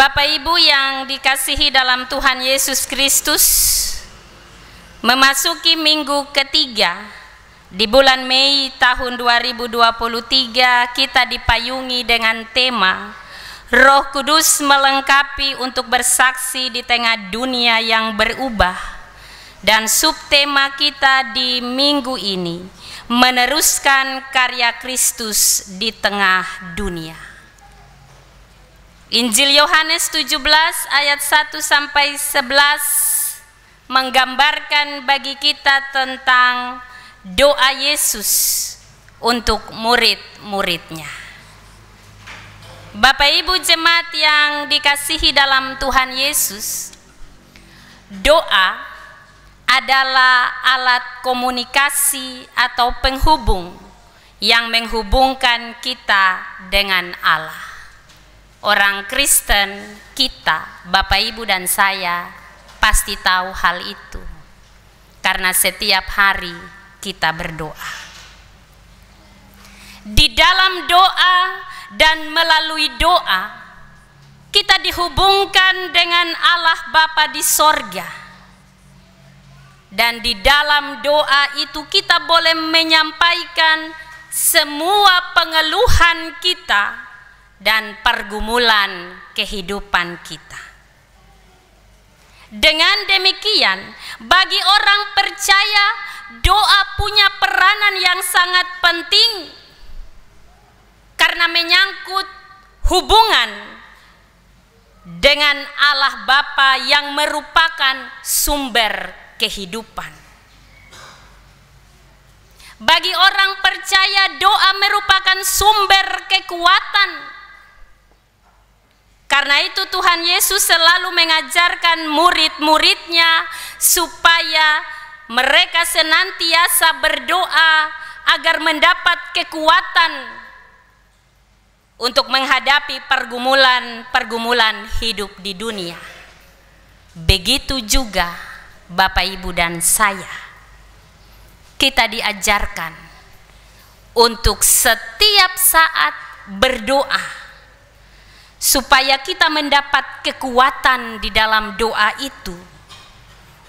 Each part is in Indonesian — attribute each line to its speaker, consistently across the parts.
Speaker 1: Bapak Ibu yang dikasihi dalam Tuhan Yesus Kristus, memasuki minggu ketiga di bulan Mei tahun 2023, kita dipayungi dengan tema Roh Kudus melengkapi untuk bersaksi di tengah dunia yang berubah. Dan subtema kita di minggu ini, meneruskan karya Kristus di tengah dunia. Injil Yohanes 17 ayat 1 sampai 11 menggambarkan bagi kita tentang doa Yesus untuk murid-muridnya. Bapak Ibu jemaat yang dikasihi dalam Tuhan Yesus, doa adalah alat komunikasi atau penghubung yang menghubungkan kita dengan Allah. Orang Kristen, kita, Bapak Ibu dan saya pasti tahu hal itu, karena setiap hari kita berdoa. Di dalam doa dan melalui doa, kita dihubungkan dengan Allah Bapa di sorga. Dan di dalam doa itu kita boleh menyampaikan semua pengeluhan kita dan pergumulan kehidupan kita. Dengan demikian, bagi orang percaya, doa punya peranan yang sangat penting karena menyangkut hubungan dengan Allah Bapa yang merupakan sumber kehidupan. Bagi orang percaya, doa merupakan sumber kekuatan. Karena itu Tuhan Yesus selalu mengajarkan murid-muridnya supaya mereka senantiasa berdoa agar mendapat kekuatan untuk menghadapi pergumulan hidup di dunia. Begitu juga Bapak Ibu dan saya, kita diajarkan untuk setiap saat berdoa supaya kita mendapat kekuatan di dalam doa itu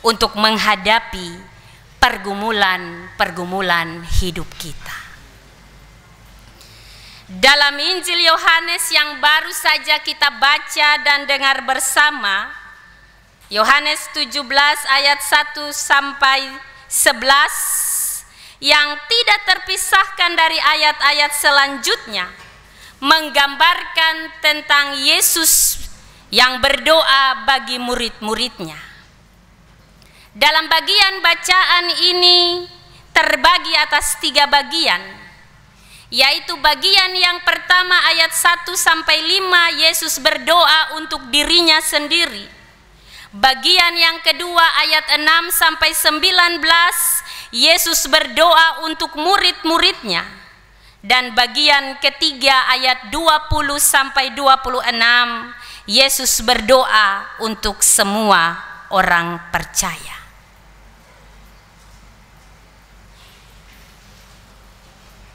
Speaker 1: untuk menghadapi pergumulan hidup kita. Dalam Injil Yohanes yang baru saja kita baca dan dengar bersama, Yohanes 17 ayat 1 sampai 11, yang tidak terpisahkan dari ayat-ayat selanjutnya, menggambarkan tentang Yesus yang berdoa bagi murid-muridnya. Dalam bagian bacaan ini terbagi atas 3 bagian, yaitu bagian yang pertama ayat 1 sampai 5 Yesus berdoa untuk dirinya sendiri. Bagian yang kedua ayat 6 sampai 19 Yesus berdoa untuk murid-muridnya. Dan bagian ketiga ayat 20 sampai 26 Yesus berdoa untuk semua orang percaya.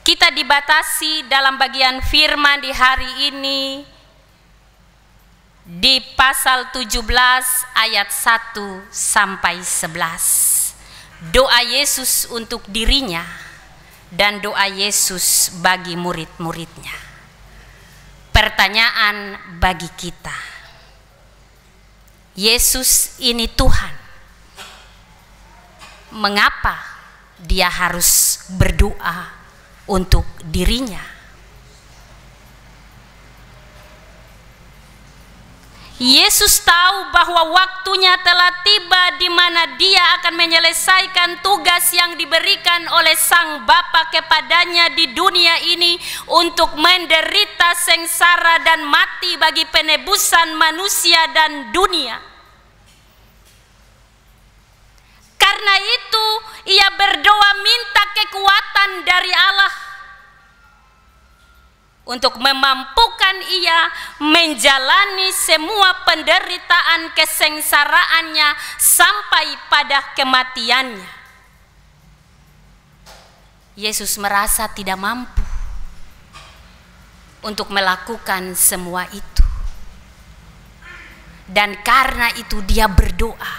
Speaker 1: Kita dibatasi dalam bagian firman di hari ini di pasal 17 ayat 1 sampai 11. Doa Yesus untuk dirinya dan doa Yesus bagi murid-muridnya. Pertanyaan bagi kita, Yesus ini Tuhan, mengapa dia harus berdoa untuk dirinya? Yesus tahu bahwa waktunya telah tiba di mana dia akan menyelesaikan tugas yang diberikan oleh Sang Bapa kepadanya di dunia ini untuk menderita sengsara dan mati bagi penebusan manusia dan dunia. Karena itu ia berdoa minta kekuatan dari Allah untuk memampukan ia menjalani semua penderitaan kesengsaraannya sampai pada kematiannya. Yesus merasa tidak mampu untuk melakukan semua itu. Dan karena itu dia berdoa.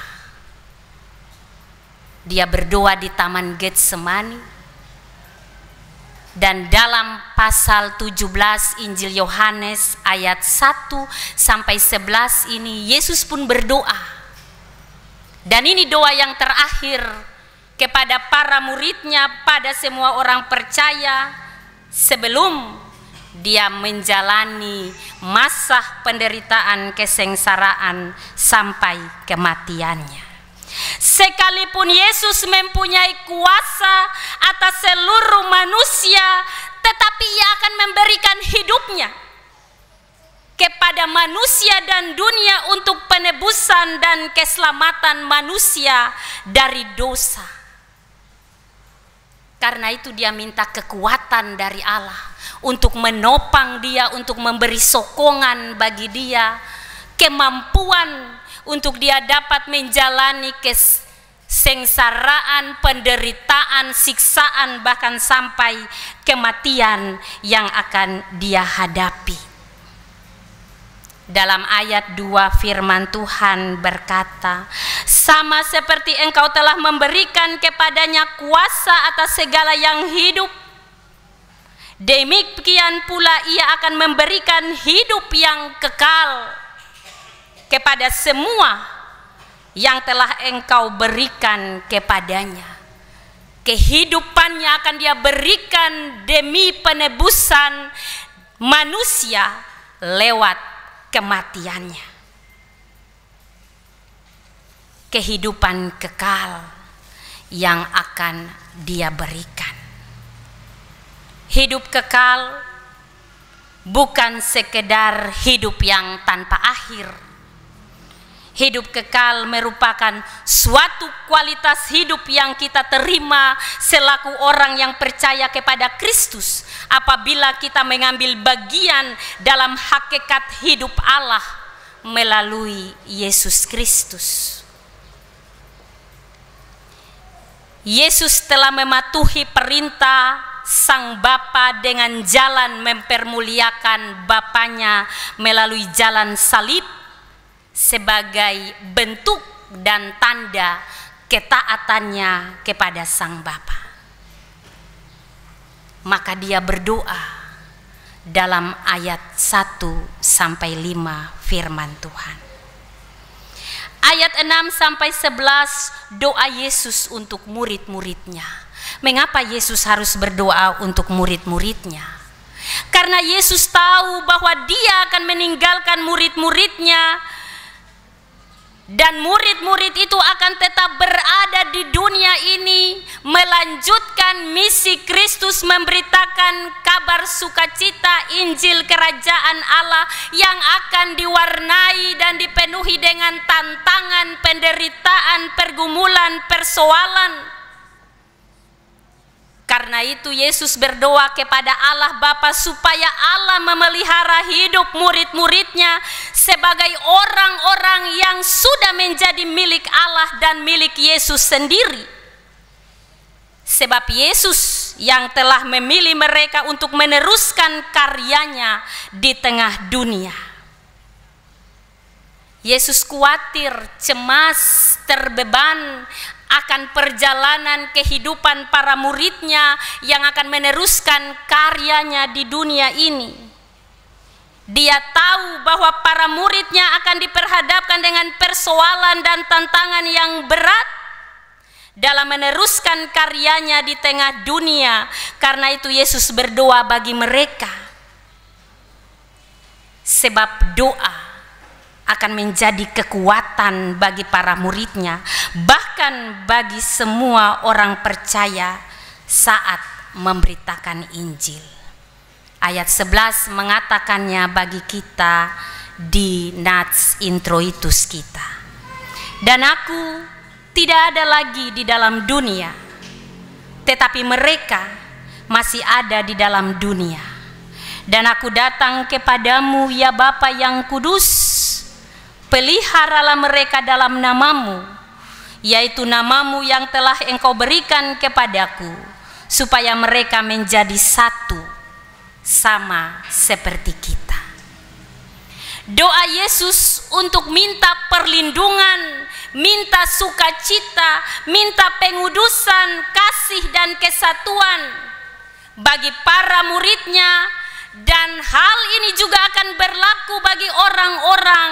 Speaker 1: Dia berdoa di Taman Getsemani. Dan dalam pasal 17 Injil Yohanes ayat 1 sampai 11 ini Yesus pun berdoa. Dan ini doa yang terakhir kepada para muridnya, pada semua orang percaya sebelum dia menjalani masa penderitaan kesengsaraan sampai kematiannya. Sekalipun Yesus mempunyai kuasa atas seluruh manusia, tetapi ia akan memberikan hidupnya kepada manusia dan dunia untuk penebusan dan keselamatan manusia dari dosa. Karena itu dia minta kekuatan dari Allah untuk menopang dia, untuk memberi sokongan bagi dia, kemampuan untuk dia dapat menjalani kesengsaraan, penderitaan, siksaan, bahkan sampai kematian yang akan dia hadapi. Dalam ayat 2 firman Tuhan berkata, sama seperti engkau telah memberikan kepadanya kuasa atas segala yang hidup, demikian pula ia akan memberikan hidup yang kekal kepada semua yang telah engkau berikan kepadanya. Kehidupannya akan dia berikan demi penebusan manusia lewat kematiannya. Kehidupan kekal yang akan dia berikan. Hidup kekal bukan sekedar hidup yang tanpa akhir. Hidup kekal merupakan suatu kualitas hidup yang kita terima selaku orang yang percaya kepada Kristus apabila kita mengambil bagian dalam hakikat hidup Allah melalui Yesus Kristus. Yesus telah mematuhi perintah Sang Bapa dengan jalan mempermuliakan Bapanya melalui jalan salib sebagai bentuk dan tanda ketaatannya kepada Sang Bapa. Maka dia berdoa dalam ayat 1 sampai 5 firman Tuhan. Ayat 6 sampai 11 doa Yesus untuk murid-muridnya. Mengapa Yesus harus berdoa untuk murid-muridnya? Karena Yesus tahu bahwa dia akan meninggalkan murid-muridnya, dan murid-murid itu akan tetap berada di dunia ini melanjutkan misi Kristus, memberitakan kabar sukacita Injil Kerajaan Allah yang akan diwarnai dan dipenuhi dengan tantangan, penderitaan, pergumulan, persoalan. Karena itu Yesus berdoa kepada Allah Bapa supaya Allah memelihara hidup murid-muridnya sebagai orang-orang yang sudah menjadi milik Allah dan milik Yesus sendiri. Sebab Yesus yang telah memilih mereka untuk meneruskan karyanya di tengah dunia. Yesus khawatir, cemas, terbeban akan perjalanan kehidupan para muridnya yang akan meneruskan karyanya di dunia ini. Dia tahu bahwa para muridnya akan diperhadapkan dengan persoalan dan tantangan yang berat dalam meneruskan karyanya di tengah dunia. Karena itu Yesus berdoa bagi mereka. Sebab doa akan menjadi kekuatan bagi para muridnya, bahkan bagi semua orang percaya saat memberitakan Injil. Ayat 11 mengatakannya bagi kita di nats introitus kita. Dan aku tidak ada lagi di dalam dunia, tetapi mereka masih ada di dalam dunia. Dan aku datang kepadamu ya Bapa yang kudus, peliharalah mereka dalam namamu, yaitu namamu yang telah engkau berikan kepadaku, supaya mereka menjadi satu sama seperti kita. Doa Yesus untuk minta perlindungan, minta sukacita, minta pengudusan, kasih dan kesatuan bagi para muridnya, dan hal ini juga akan berlaku bagi orang-orang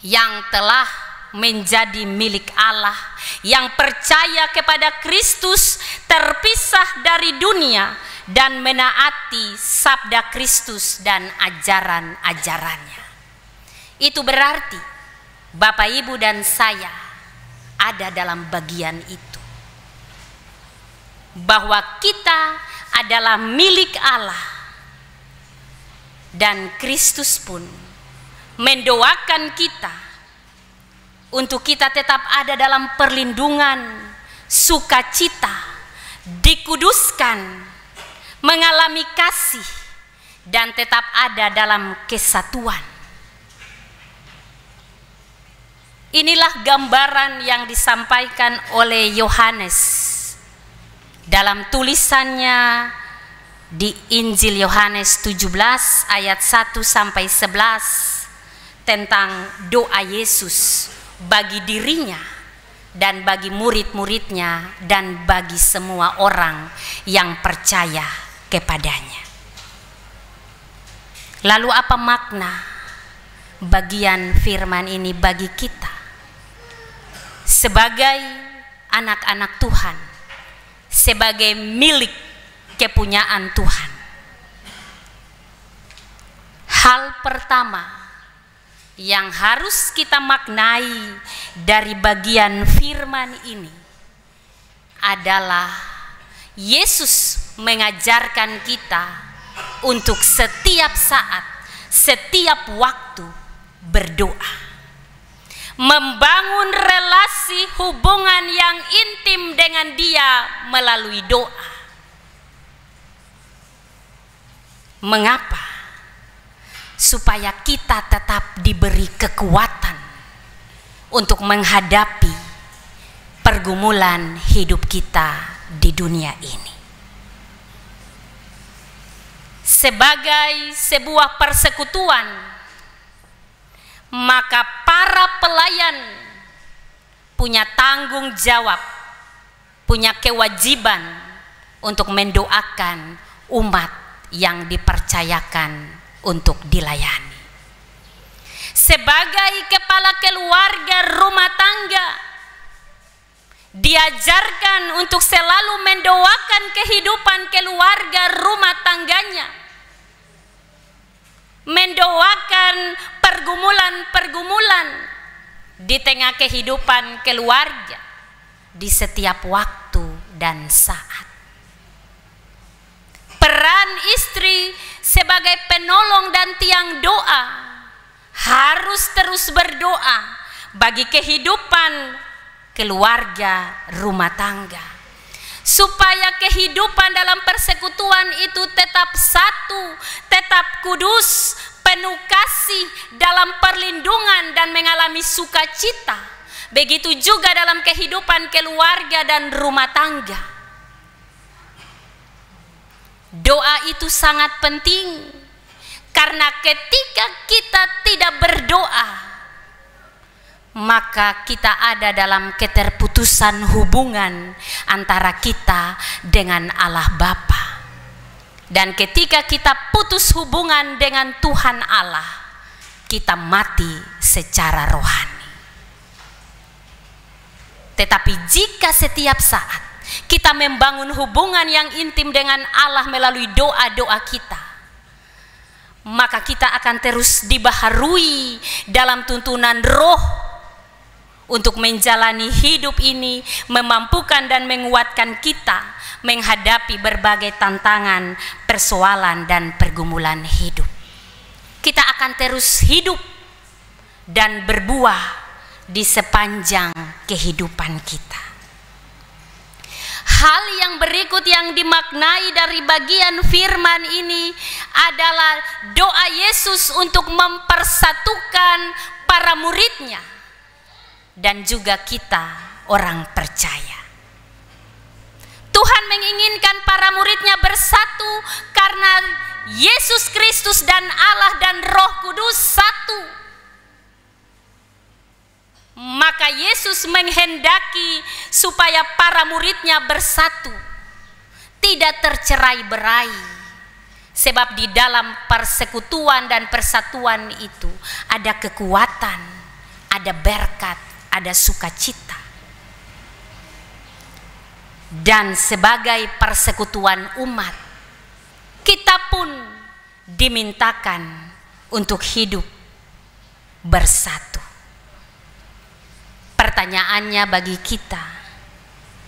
Speaker 1: yang telah menjadi milik Allah, yang percaya kepada Kristus, terpisah dari dunia dan menaati sabda Kristus dan ajaran-ajarannya. Itu berarti Bapak, Ibu, dan saya ada dalam bagian itu, bahwa kita adalah milik Allah, dan Kristus pun mendoakan kita untuk kita tetap ada dalam perlindungan, sukacita, dikuduskan, mengalami kasih, dan tetap ada dalam kesatuan. Inilah gambaran yang disampaikan oleh Yohanes dalam tulisannya di Injil Yohanes 17 ayat 1 sampai 11 tentang doa Yesus bagi dirinya dan bagi murid-muridnya dan bagi semua orang yang percaya kepadanya. Lalu apa makna bagian firman ini bagi kita sebagai anak-anak Tuhan, sebagai milik kepunyaan Tuhan? Hal pertama yang harus kita maknai dari bagian firman ini adalah Yesus mengajarkan kita untuk setiap saat, setiap waktu berdoa, membangun relasi hubungan yang intim dengan Dia melalui doa. Mengapa? Supaya kita tetap diberi kekuatan untuk menghadapi pergumulan hidup kita di dunia ini. Sebagai sebuah persekutuan, maka para pelayan punya tanggung jawab, punya kewajiban untuk mendoakan umat yang dipercayakan untuk dilayani. Sebagai kepala keluarga rumah tangga, diajarkan untuk selalu mendoakan kehidupan keluarga rumah tangganya, mendoakan pergumulan-pergumulan di tengah kehidupan keluarga di setiap waktu dan saat. Peran istri sebagai penolong dan tiang doa harus terus berdoa bagi kehidupan keluarga rumah tangga, supaya kehidupan dalam persekutuan itu tetap satu, tetap kudus, penuh kasih dalam perlindungan dan mengalami sukacita. Begitu juga dalam kehidupan keluarga dan rumah tangga. Doa itu sangat penting, karena ketika kita tidak berdoa, maka kita ada dalam keterputusan hubungan antara kita dengan Allah Bapa. Dan ketika kita putus hubungan dengan Tuhan Allah, kita mati secara rohani. Tetapi jika setiap saat kita membangun hubungan yang intim dengan Allah melalui doa-doa kita, maka kita akan terus dibaharui dalam tuntunan roh untuk menjalani hidup ini, memampukan dan menguatkan kita menghadapi berbagai tantangan, persoalan, dan pergumulan hidup. Kita akan terus hidup dan berbuah di sepanjang kehidupan kita. Hal yang berikut yang dimaknai dari bagian firman ini adalah doa Yesus untuk mempersatukan para muridnya dan juga kita orang percaya. Tuhan menginginkan para muridnya bersatu karena Yesus Kristus dan Allah dan Roh Kudus satu. Maka Yesus menghendaki supaya para muridnya bersatu, tidak tercerai-berai. Sebab di dalam persekutuan dan persatuan itu ada kekuatan, ada berkat, ada sukacita. Dan sebagai persekutuan umat, kita pun dimintakan untuk hidup bersatu. Pertanyaannya bagi kita,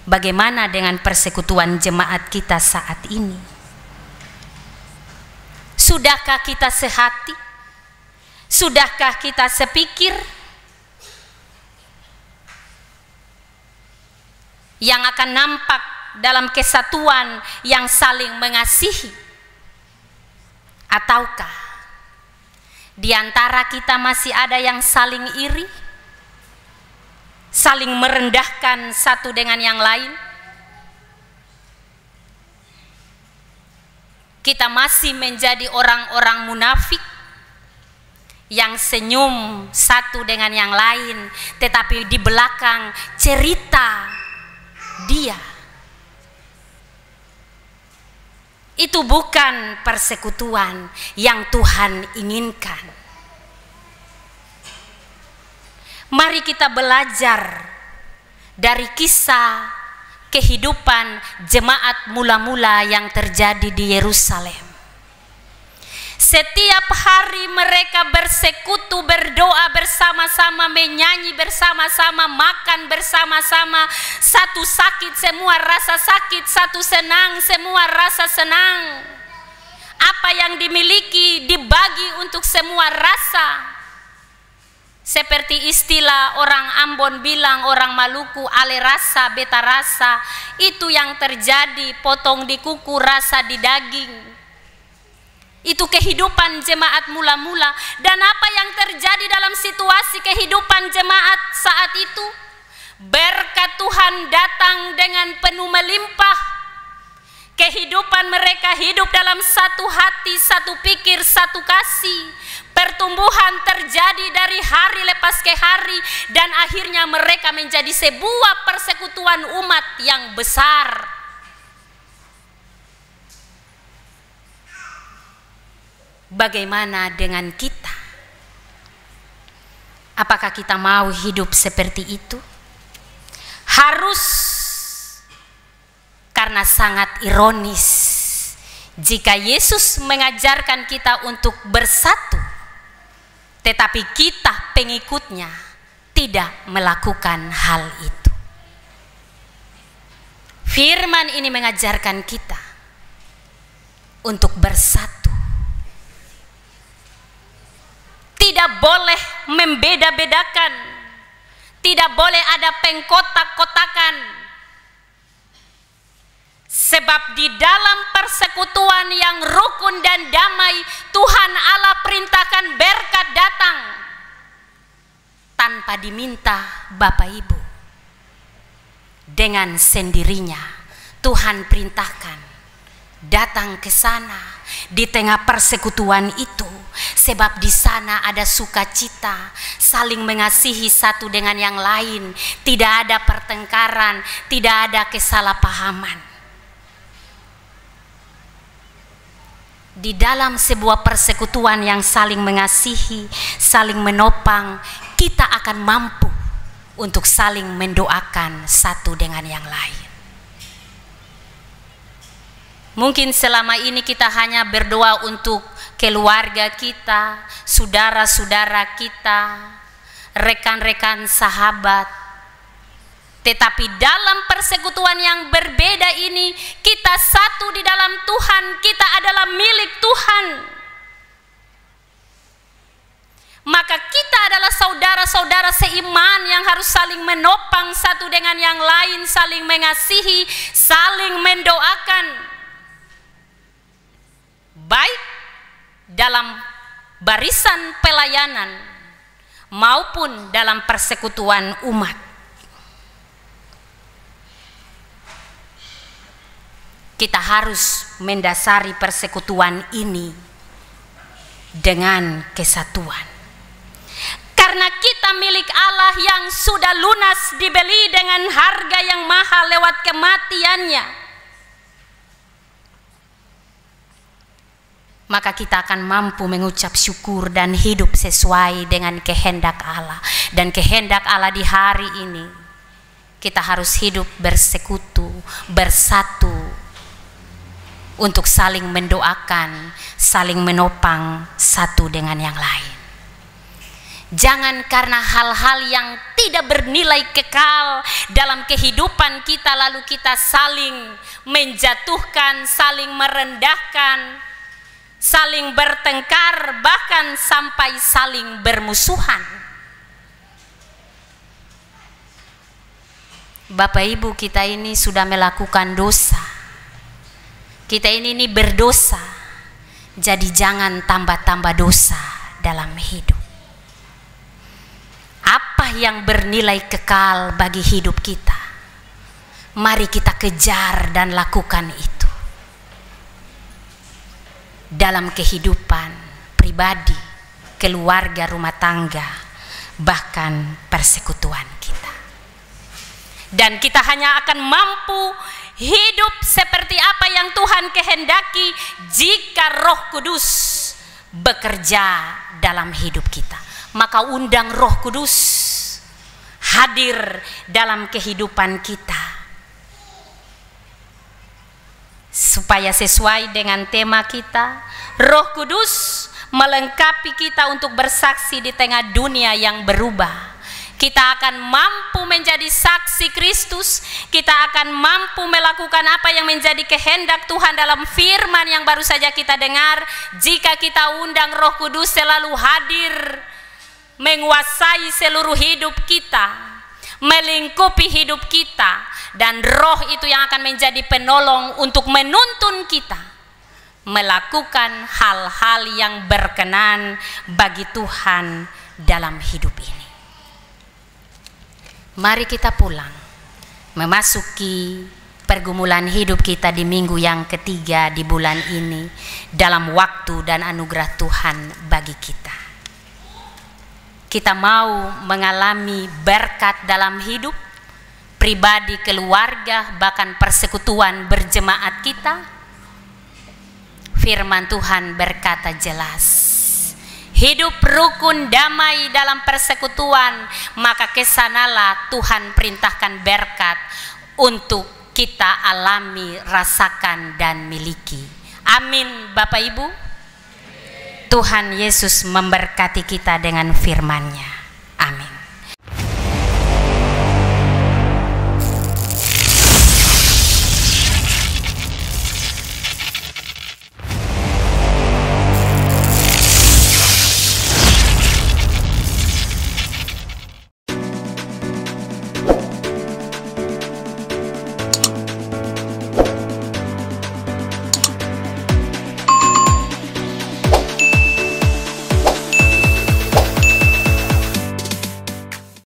Speaker 1: bagaimana dengan persekutuan jemaat kita saat ini? Sudahkah kita sehati? Sudahkah kita sepikir? Yang akan nampak dalam kesatuan yang saling mengasihi? Ataukah di antara kita masih ada yang saling iri, saling merendahkan satu dengan yang lain? Kita masih menjadi orang-orang munafik yang senyum satu dengan yang lain, tetapi di belakang cerita dia. Itu bukan persekutuan yang Tuhan inginkan. Mari kita belajar dari kisah kehidupan jemaat mula-mula yang terjadi di Yerusalem. Setiap hari mereka bersekutu, berdoa bersama-sama, menyanyi bersama-sama, makan bersama-sama. Satu sakit, semua rasa sakit. Satu senang, semua rasa senang. Apa yang dimiliki dibagi untuk semua rasa. Seperti istilah orang Ambon bilang, orang Maluku, ale rasa, beta rasa. Itu yang terjadi, potong di kuku, rasa di daging. Itu kehidupan jemaat mula-mula. Dan apa yang terjadi dalam situasi kehidupan jemaat saat itu? Berkat Tuhan datang dengan penuh melimpah. Kehidupan mereka hidup dalam satu hati, satu pikir, satu kasih. Pertumbuhan terjadi dari hari lepas ke hari. Dan akhirnya mereka menjadi sebuah persekutuan umat yang besar. Bagaimana dengan kita? Apakah kita mau hidup seperti itu? Harus, karena sangat ironis jika Yesus mengajarkan kita untuk bersatu, tetapi kita pengikutnya tidak melakukan hal itu. Firman ini mengajarkan kita untuk bersatu. Tidak boleh membeda-bedakan. Tidak boleh ada pengkotak-kotakan. Sebab di dalam persekutuan yang rukun dan damai, Tuhan Allah perintahkan berkat datang tanpa diminta Bapak Ibu. Dengan sendirinya Tuhan perintahkan datang ke sana di tengah persekutuan itu. Sebab di sana ada sukacita, saling mengasihi satu dengan yang lain, tidak ada pertengkaran, tidak ada kesalahpahaman. Di dalam sebuah persekutuan yang saling mengasihi, saling menopang, kita akan mampu untuk saling mendoakan satu dengan yang lain. Mungkin selama ini kita hanya berdoa untuk keluarga kita, saudara-saudara kita, rekan-rekan sahabat. Tetapi dalam persekutuan yang berbeda ini, kita satu di dalam Tuhan, kita adalah milik Tuhan. Maka kita adalah saudara-saudara seiman yang harus saling menopang satu dengan yang lain, saling mengasihi, saling mendoakan. Baik dalam barisan pelayanan maupun dalam persekutuan umat. Kita harus mendasari persekutuan ini dengan kesatuan. Karena kita kita milik Allah yang sudah lunas dibeli dengan harga yang mahal lewat kematiannya, maka kita akan mampu mengucap syukur dan hidup sesuai dengan kehendak Allah. Dan kehendak Allah di hari ini, kita harus hidup bersekutu, bersatu, untuk saling mendoakan, saling menopang satu dengan yang lain. Jangan karena hal-hal yang tidak bernilai kekal dalam kehidupan kita lalu kita saling menjatuhkan, saling merendahkan, saling bertengkar, bahkan sampai saling bermusuhan. Bapak Ibu, kita ini sudah melakukan dosa. Kita ini berdosa. Jadi jangan tambah-tambah dosa dalam hidup. Apa yang bernilai kekal bagi hidup kita, mari kita kejar dan lakukan itu dalam kehidupan pribadi, keluarga, rumah tangga, bahkan persekutuan kita. Dan kita hanya akan mampu hidup seperti apa yang Tuhan kehendaki jika Roh Kudus bekerja dalam hidup kita. Maka undang Roh Kudus hadir dalam kehidupan kita, supaya sesuai dengan tema kita, Roh Kudus melengkapi kita untuk bersaksi di tengah dunia yang berubah. Kita akan mampu menjadi saksi Kristus. Kita akan mampu melakukan apa yang menjadi kehendak Tuhan dalam firman yang baru saja kita dengar, jika kita undang Roh Kudus selalu hadir, menguasai seluruh hidup kita, melingkupi hidup kita, dan Roh itu yang akan menjadi penolong untuk menuntun kita melakukan hal-hal yang berkenan bagi Tuhan dalam hidup ini. Mari kita pulang memasuki pergumulan hidup kita di minggu yang ketiga di bulan ini dalam waktu dan anugerah Tuhan bagi kita. Kita mau mengalami berkat dalam hidup pribadi, keluarga, bahkan persekutuan berjemaat kita. Firman Tuhan berkata jelas, hidup rukun damai dalam persekutuan, maka kesanalah Tuhan perintahkan berkat untuk kita alami, rasakan, dan miliki. Amin Bapak Ibu. Tuhan Yesus memberkati kita dengan firman-Nya.